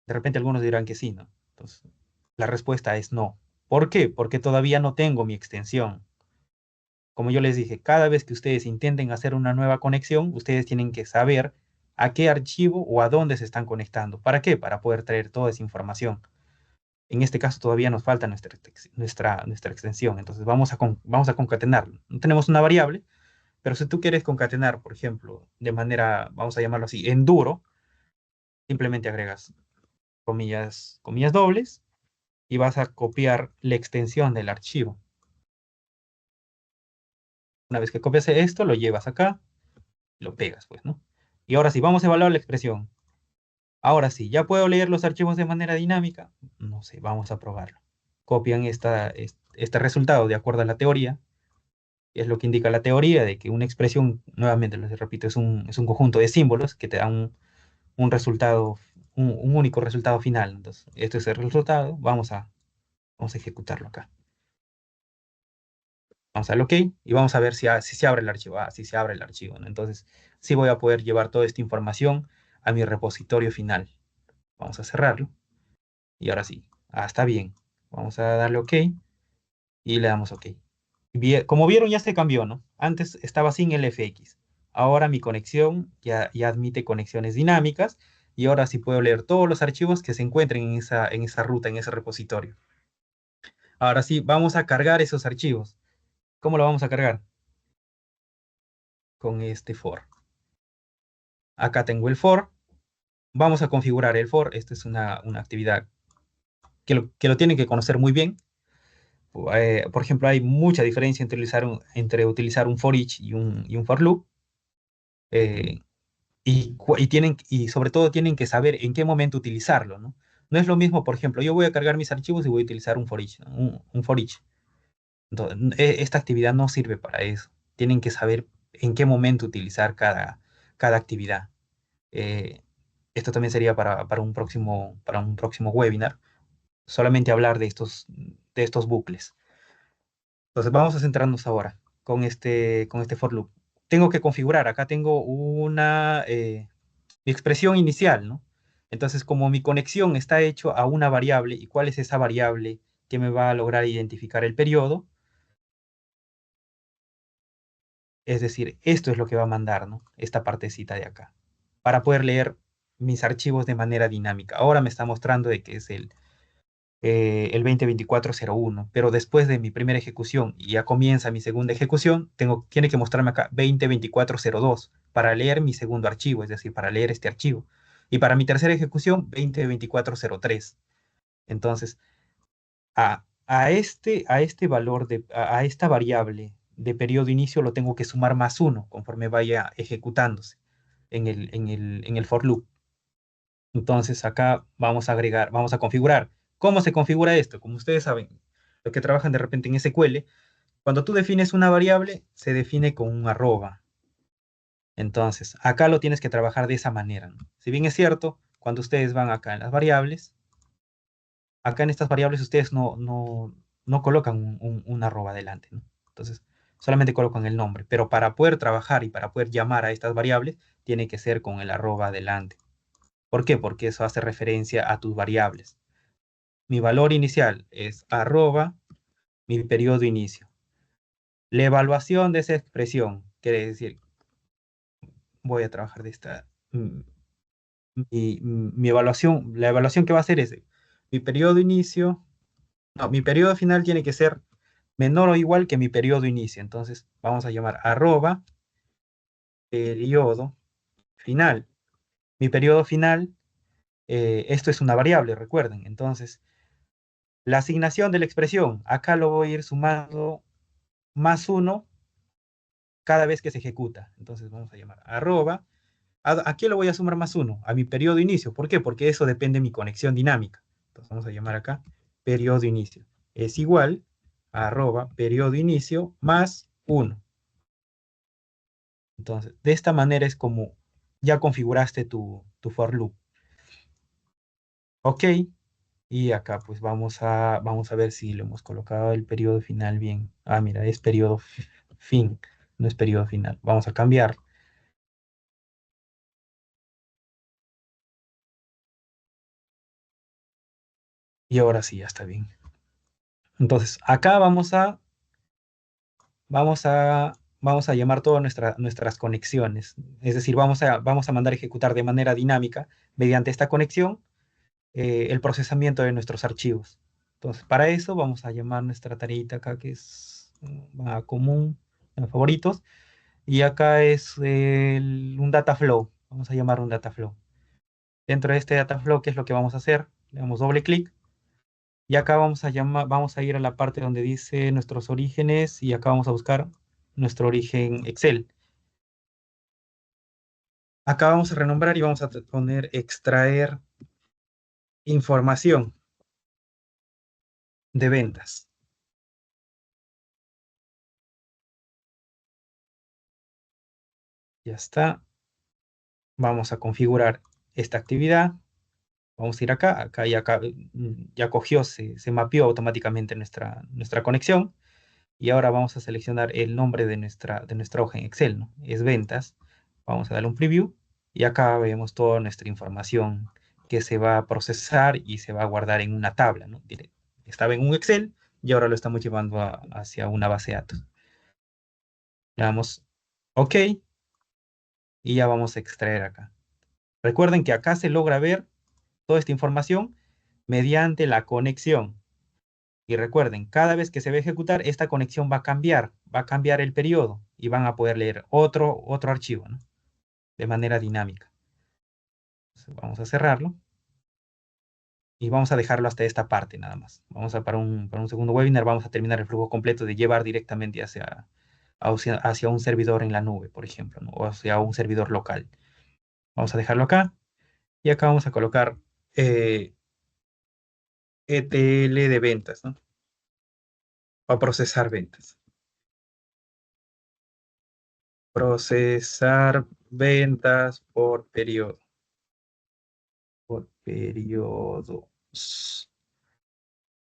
De repente algunos dirán que sí, ¿no? Entonces, la respuesta es no. ¿Por qué? Porque todavía no tengo mi extensión. Como yo les dije, cada vez que ustedes intenten hacer una nueva conexión, ustedes tienen que saber a qué archivo o a dónde se están conectando. ¿Para qué? Para poder traer toda esa información. En este caso todavía nos falta nuestra extensión. Entonces vamos a concatenarlo. No tenemos una variable, pero si tú quieres concatenar, por ejemplo, de manera, vamos a llamarlo así, enduro, simplemente agregas comillas dobles y vas a copiar la extensión del archivo. Una vez que copias esto, lo llevas acá, lo pegas, pues, ¿no? Y ahora sí, vamos a evaluar la expresión. Ahora sí, ¿ya puedo leer los archivos de manera dinámica? No sé, vamos a probarlo. Copian este resultado de acuerdo a la teoría Es lo que indica la teoría de que una expresión, nuevamente les repito, es un conjunto de símbolos que te dan un resultado, un único resultado final. Entonces, este es el resultado, vamos a ejecutarlo acá. Vamos a darle OK y vamos a ver si se abre el archivo. Ah, si se abre el archivo, ¿no? Entonces, sí voy a poder llevar toda esta información a mi repositorio final. Vamos a cerrarlo y ahora sí, está bien. Vamos a darle OK y le damos OK. Como vieron, ya se cambió, ¿no? Antes estaba sin el FX. Ahora mi conexión ya admite conexiones dinámicas y ahora sí puedo leer todos los archivos que se encuentren en esa ruta, en ese repositorio. Ahora sí, vamos a cargar esos archivos. ¿Cómo lo vamos a cargar? Con este for. Acá tengo el for. Vamos a configurar el for. Esta es una actividad que lo tienen que conocer muy bien. Por ejemplo, hay mucha diferencia entre utilizar un for each y un for loop. Eh, y sobre todo tienen que saber en qué momento utilizarlo, ¿no? No es lo mismo, por ejemplo, yo voy a cargar mis archivos y voy a utilizar un for each, ¿no? Un for each. Entonces, esta actividad no sirve para eso. Tienen que saber en qué momento utilizar cada actividad. Eh, Esto también sería para un próximo webinar, solamente hablar de estos bucles. Entonces vamos a centrarnos ahora con este for loop. Tengo que configurar, acá tengo mi expresión inicial, ¿no? Entonces, como mi conexión está hecho a una variable, ¿y cuál es esa variable que me va a lograr identificar el periodo? Es decir, esto es lo que va a mandar, ¿no? Esta partecita de acá, para poder leer mis archivos de manera dinámica. Ahora me está mostrando de que es el 2024-01, pero después de mi primera ejecución y ya comienza mi segunda ejecución, tiene que mostrarme acá 2024-02 para leer mi segundo archivo, es decir, para leer este archivo. Y para mi tercera ejecución, 2024-03. Entonces, a este valor, a esta variable de periodo inicio lo tengo que sumar más uno conforme vaya ejecutándose en el for loop. Entonces acá vamos a agregar, vamos a configurar. ¿Cómo se configura esto? Como ustedes saben, los que trabajan de repente en SQL, cuando tú defines una variable, se define con un arroba. Entonces, acá lo tienes que trabajar de esa manera, ¿no? Si bien es cierto, cuando ustedes van acá en las variables, acá en estas variables ustedes no colocan un arroba delante, ¿no? Entonces, solamente colocan el nombre. Pero para poder trabajar y para poder llamar a estas variables, tiene que ser con el arroba delante. ¿Por qué? Porque eso hace referencia a tus variables. Mi valor inicial es arroba mi periodo inicio. La evaluación de esa expresión, quiere decir, voy a trabajar de esta, mi evaluación, la evaluación que va a hacer es, mi periodo inicio, no, mi periodo final tiene que ser menor o igual que mi periodo inicio. Entonces, vamos a llamar arroba periodo final. Mi periodo final, esto es una variable, recuerden. Entonces, la asignación de la expresión, acá lo voy a ir sumando más uno cada vez que se ejecuta. Entonces vamos a llamar arroba. ¿A qué lo voy a sumar más uno? A mi periodo inicio. ¿Por qué? Porque eso depende de mi conexión dinámica. Entonces vamos a llamar acá periodo inicio. Es igual a arroba periodo inicio más uno. Entonces, de esta manera es como ya configuraste tu for loop. Ok. Y acá pues vamos a ver si le hemos colocado el periodo final bien. Ah, mira, es periodo fin, no es periodo final. Vamos a cambiar. Y ahora sí, ya está bien. Entonces, acá vamos a, vamos a llamar todas nuestras conexiones. Es decir, vamos a mandar a ejecutar de manera dinámica, mediante esta conexión, el procesamiento de nuestros archivos. Entonces, para eso vamos a llamar nuestra tareita acá, que es a común, en favoritos. Y acá es un data flow. Vamos a llamar un data flow. Dentro de este data flow, ¿qué es lo que vamos a hacer? Le damos doble clic. Y acá vamos a ir a la parte donde dice nuestros orígenes y acá vamos a buscar nuestro origen Excel. Acá vamos a renombrar y vamos a poner extraer información de ventas. Ya está. Vamos a configurar esta actividad. Vamos a ir acá, acá y acá. Ya cogió, se mapeó automáticamente nuestra conexión. Y ahora vamos a seleccionar el nombre de nuestra hoja en Excel, ¿no? Es ventas. Vamos a darle un preview. Y acá vemos toda nuestra información que se va a procesar y se va a guardar en una tabla, ¿no? Estaba en un Excel y ahora lo estamos llevando hacia una base de datos. Le damos OK y ya vamos a extraer acá. Recuerden que acá se logra ver toda esta información mediante la conexión. Y recuerden, cada vez que se va a ejecutar, esta conexión va a cambiar el periodo y van a poder leer otro archivo, ¿no? De manera dinámica. Entonces, vamos a cerrarlo y vamos a dejarlo hasta esta parte nada más. Para un segundo webinar, vamos a terminar el flujo completo de llevar directamente hacia un servidor en la nube, por ejemplo, ¿no? O hacia un servidor local. Vamos a dejarlo acá y acá vamos a colocar eh, ETL de ventas, ¿no? O procesar ventas. Procesar ventas por periodos.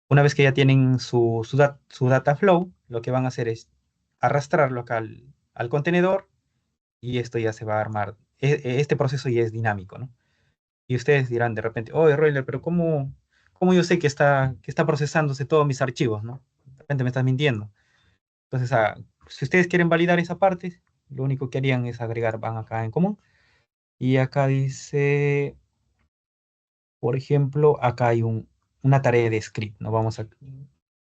Una vez que ya tienen su data flow, lo que van a hacer es arrastrarlo acá al contenedor y esto ya se va a armar. Este proceso ya es dinámico, ¿no? Y ustedes dirán de repente, oye, Royler, pero ¿cómo yo sé que está procesándose todos mis archivos, ¿no? De repente me estás mintiendo. Entonces, si ustedes quieren validar esa parte, lo único que harían es agregar, van acá en común. Y acá dice, por ejemplo, acá hay una tarea de script, ¿no?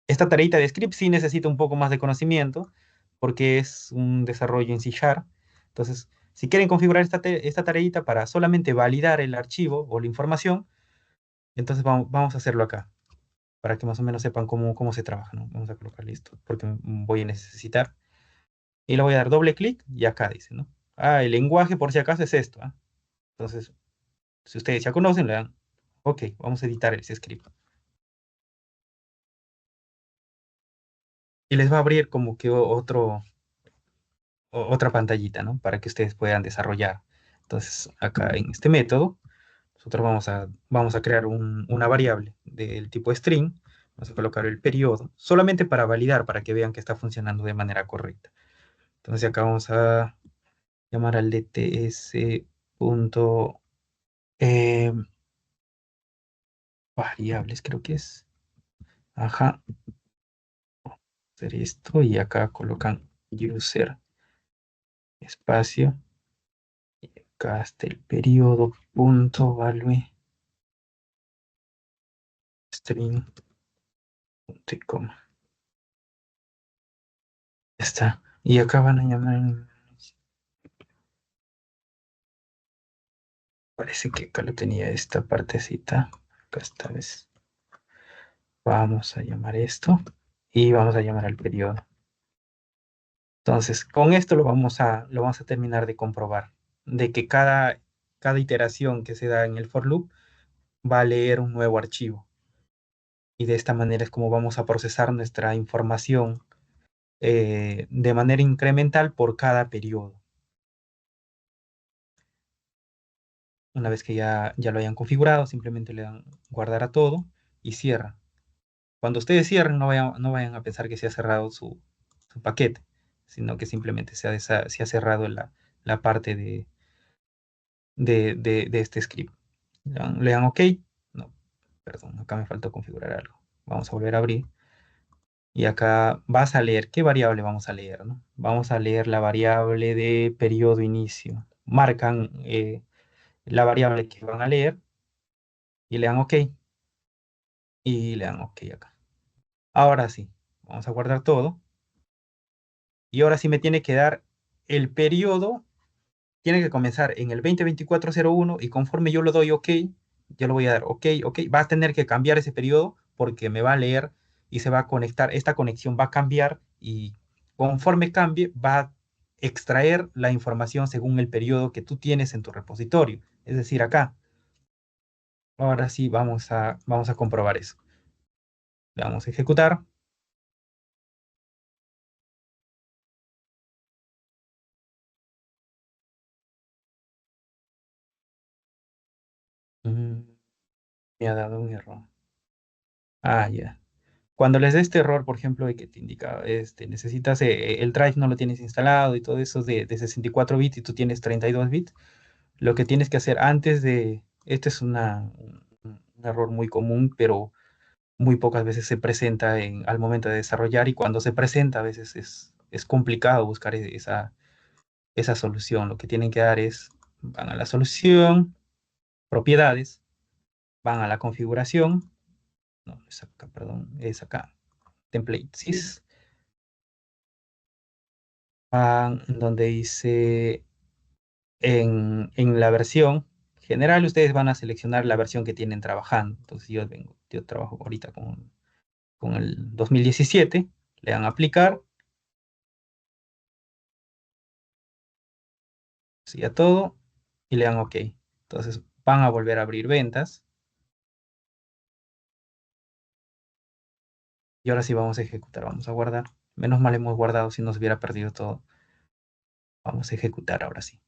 Esta tareita de script sí necesita un poco más de conocimiento porque es un desarrollo en C Sharp. Entonces, si quieren configurar esta tareita para solamente validar el archivo o la información, entonces vamos a hacerlo acá, para que más o menos sepan cómo se trabaja, ¿no? Vamos a colocar listo, porque voy a necesitar. Y le voy a dar doble clic y acá dice, ¿no? El lenguaje por si acaso es esto, ¿ah? Entonces, si ustedes ya conocen, le dan, OK, vamos a editar ese script. Y les va a abrir como que otra pantallita, ¿no? Para que ustedes puedan desarrollar. Entonces, acá en este método, nosotros vamos a crear una variable del tipo string. Vamos a colocar el periodo, solamente para validar, para que vean que está funcionando de manera correcta. Entonces, acá vamos a llamar al dts punto eh, variables, creo que es. Ajá, hacer esto y acá colocan user espacio. Acá está el periodo punto value string punto y coma. Ya está. Y acá van a llamar. Parece que acá lo tenía esta partecita. Acá esta vez. Vamos a llamar esto. Y vamos a llamar al periodo. Entonces, con esto lo vamos a terminar de comprobar. De que cada iteración que se da en el for loop va a leer un nuevo archivo. Y de esta manera es como vamos a procesar nuestra información de manera incremental por cada periodo. Una vez que ya lo hayan configurado, simplemente le dan guardar a todo y cierran. Cuando ustedes cierren, no vayan a pensar que se ha cerrado su paquete, sino que simplemente se ha cerrado la parte de este script. Le dan OK. No, perdón, acá me faltó configurar algo. Vamos a volver a abrir. Y acá vas a leer, ¿qué variable vamos a leer, no? Vamos a leer la variable de periodo inicio. Marcan la variable que van a leer y le dan OK. Y le dan OK acá. Ahora sí, vamos a guardar todo. Y ahora sí me tiene que dar el periodo. Tiene que comenzar en el 2024-01 y conforme yo lo doy OK, yo lo voy a dar OK, OK. Va a tener que cambiar ese periodo porque me va a leer y se va a conectar. Esta conexión va a cambiar y conforme cambie va a extraer la información según el periodo que tú tienes en tu repositorio. Es decir, acá. Ahora sí vamos a comprobar eso. Le vamos a ejecutar. Mm, me ha dado un error. Ah, ya. Cuando les dé este error, por ejemplo, de que te indica, necesitas, el drive no lo tienes instalado y todo eso es de 64 bits y tú tienes 32 bits, lo que tienes que hacer antes de, este es un error muy común, pero muy pocas veces se presenta al momento de desarrollar y cuando se presenta a veces es complicado buscar esa solución. Lo que tienen que dar es, van a la solución, propiedades, van a la configuración, no, es acá, perdón, es acá, template sys, van donde dice en la versión general, ustedes van a seleccionar la versión que tienen trabajando. Entonces yo trabajo ahorita con el 2017, le dan a aplicar, sí a todo y le dan OK. Entonces van a volver a abrir ventas y ahora sí vamos a ejecutar, vamos a guardar. Menos mal hemos guardado si nos hubiera perdido todo. Vamos a ejecutar ahora sí.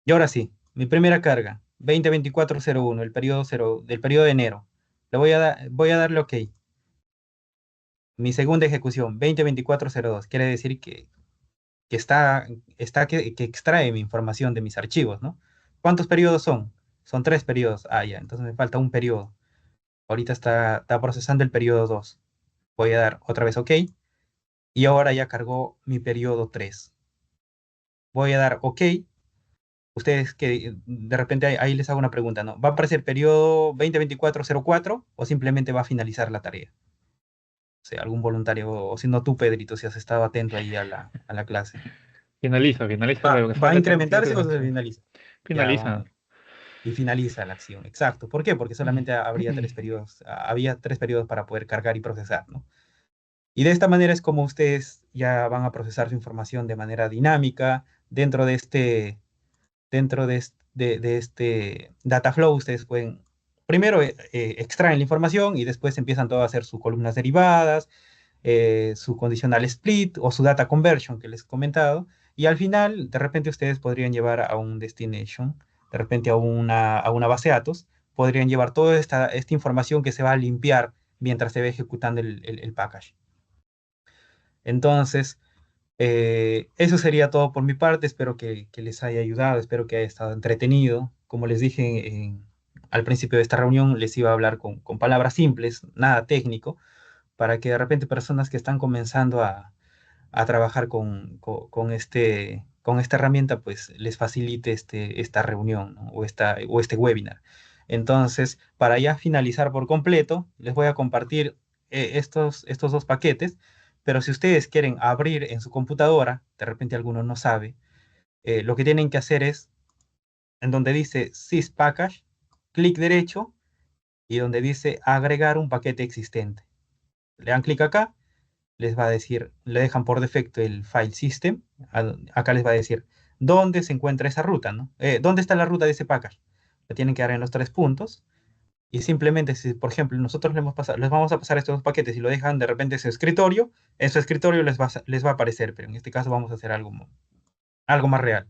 Y ahora sí, mi primera carga, 2024-01, el periodo, del periodo de enero. Voy a darle OK. Mi segunda ejecución, 2024-02, quiere decir que que extrae mi información de mis archivos, ¿no? ¿Cuántos periodos son? Son tres periodos. Ah, ya, entonces me falta un periodo. Ahorita está procesando el periodo 2. Voy a dar otra vez OK. Y ahora ya cargó mi periodo 3. Voy a dar OK. Ustedes que de repente ahí les hago una pregunta, ¿no? ¿Va a aparecer periodo 2024-04 o simplemente va a finalizar la tarea? O sea, algún voluntario, o si no tú, Pedrito, si has estado atento ahí a la clase. Finaliza ¿Va, lo que va a falta, sigue incrementarse o se presentación. finaliza? Ya, Finaliza. y finaliza la acción, exacto. ¿Por qué? Porque solamente habría tres periodos, había tres periodos para poder cargar y procesar, ¿no? Y de esta manera es como ustedes ya van a procesar su información de manera dinámica dentro de este data flow. Ustedes pueden, primero extraen la información y después empiezan todo a hacer sus columnas derivadas, su conditional split o su data conversion que les he comentado. Y al final, de repente ustedes podrían llevar a un destination, de repente a una base de datos, podrían llevar toda esta información que se va a limpiar mientras se va ejecutando el package. Entonces, eso sería todo por mi parte. Espero que les haya ayudado, espero que haya estado entretenido. Como les dije al principio de esta reunión, les iba a hablar con palabras simples, nada técnico, para que de repente personas que están comenzando a trabajar con esta herramienta, pues les facilite esta reunión, ¿no? O este webinar. Entonces, para ya finalizar por completo, les voy a compartir estos dos paquetes, pero si ustedes quieren abrir en su computadora, de repente alguno no sabe, lo que tienen que hacer es, en donde dice Sys Package, clic derecho y donde dice agregar un paquete existente. Le dan clic acá, les va a decir, le dejan por defecto el file system, acá les va a decir dónde se encuentra esa ruta, ¿no? ¿Dónde está la ruta de ese package? Le tienen que dar en los tres puntos y simplemente si, por ejemplo, nosotros les vamos a pasar estos dos paquetes y lo dejan de repente en su escritorio les va a aparecer, pero en este caso vamos a hacer algo más real.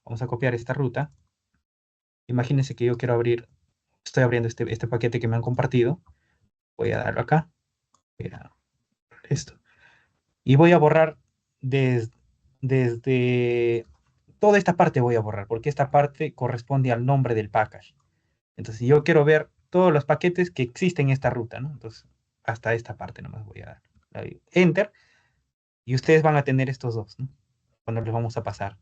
Vamos a copiar esta ruta. Imagínense que yo quiero abrir, estoy abriendo este paquete que me han compartido. Voy a darlo acá. Voy a esto. Y voy a borrar des- desde toda esta parte voy a borrar, porque esta parte corresponde al nombre del package. Entonces, yo quiero ver todos los paquetes que existen en esta ruta, ¿no? Entonces, hasta esta parte nomás voy a dar. Ahí, Enter, y ustedes van a tener estos dos, ¿no? Cuando les vamos a pasar.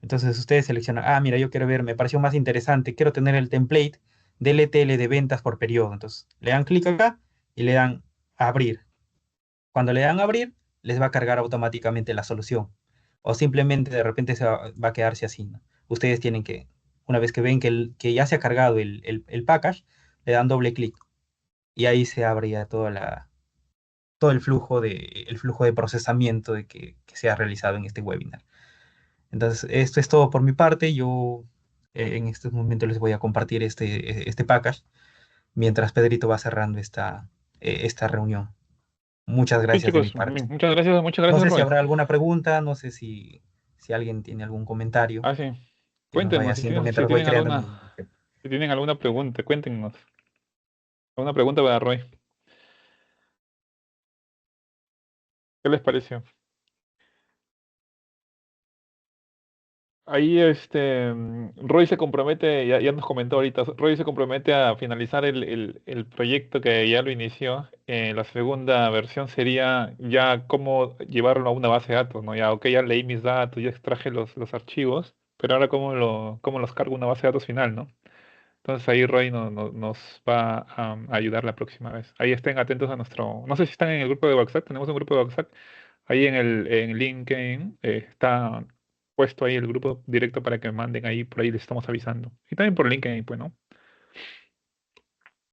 Entonces, ustedes seleccionan, ah, mira, yo quiero ver, me pareció más interesante, quiero tener el template del ETL de ventas por periodo. Entonces, le dan clic acá y le dan abrir. Cuando le dan a abrir, les va a cargar automáticamente la solución. O simplemente de repente va a quedarse así, ¿no? Ustedes tienen que, una vez que ven que ya se ha cargado el package, le dan doble clic y ahí se abre ya todo el flujo de procesamiento que se ha realizado en este webinar. Entonces, esto es todo por mi parte. Yo en estos momentos les voy a compartir este package mientras Pedrito va cerrando esta reunión. Muchas Sí, gracias de mi chicos, parte. muchas No gracias, sé si Roy. habrá alguna pregunta, no sé si alguien tiene algún comentario. Ah, sí. que nos vaya Cuéntenos, si haciendo tienen, si mientras voy tienen creando alguna, mi... si tienen alguna pregunta, cuéntenos. ¿Alguna pregunta para Roy? ¿Qué les pareció? Ahí Roy se compromete, ya nos comentó ahorita, Roy se compromete a finalizar el proyecto que ya lo inició. La segunda versión sería ya cómo llevarlo a una base de datos, ¿no? Ya, ok, ya leí mis datos, ya extraje los archivos, pero ahora cómo los cargo a una base de datos final, ¿no? Entonces ahí Roy nos va a ayudar la próxima vez. Ahí estén atentos a nuestro, no sé si están en el grupo de WhatsApp, tenemos un grupo de WhatsApp. Ahí en LinkedIn está puesto ahí el grupo directo para que manden ahí, por ahí les estamos avisando. Y también por LinkedIn, pues, ¿no?